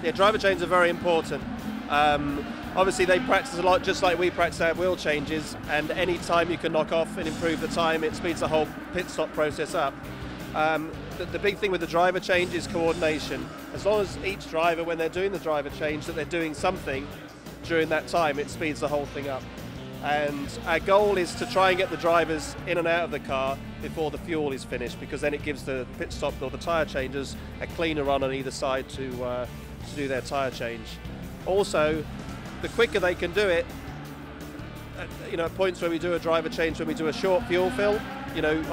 Yeah, driver changes are very important. Obviously they practice a lot, just like we practice our wheel changes, and any time you can knock off and improve the time, it speeds the whole pit stop process up. The big thing with the driver change is coordination. As long as each driver, when they're doing the driver change, that they're doing something during that time, it speeds the whole thing up. And our goal is to try and get the drivers in and out of the car before the fuel is finished, because then it gives the pit stop or the tyre changers a cleaner run on either side to do their tyre change. Also, the quicker they can do it, at points where we do a driver change, when we do a short fuel fill,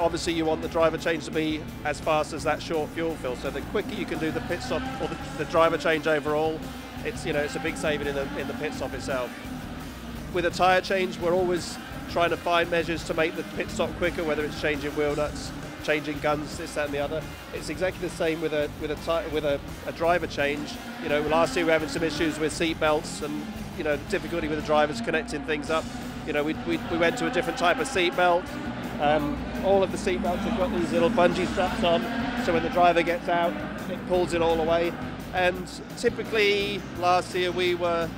obviously you want the driver change to be as fast as that short fuel fill. So the quicker you can do the pit stop or the driver change overall, it's a big saving in the pit stop itself. With a tyre change, we're always trying to find measures to make the pit stop quicker, whether it's changing wheel nuts, changing guns, this, that and the other. It's exactly the same with a driver change. Last year we were having some issues with seat belts and difficulty with the drivers connecting things up. We went to a different type of seat belt. All of the seat belts have got these little bungee straps on, so when the driver gets out, it pulls it all away. And typically last year we were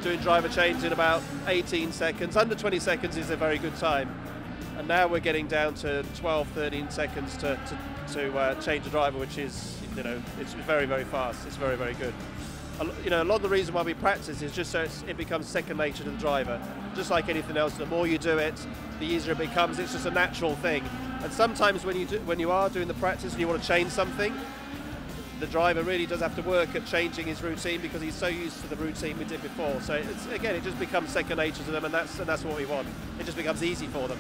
doing driver change in about 18 seconds. Under 20 seconds is a very good time. And now we're getting down to 12, 13 seconds to change a driver, which is, it's very, very fast. It's very, very good. A lot of the reason why we practice is just so it becomes second nature to the driver. Just like anything else, the more you do it, the easier it becomes. It's just a natural thing. And sometimes when you are doing the practice and you want to change something, the driver really does have to work at changing his routine, because he's so used to the routine we did before. So it just becomes second nature to them, and that's what we want. It just becomes easy for them.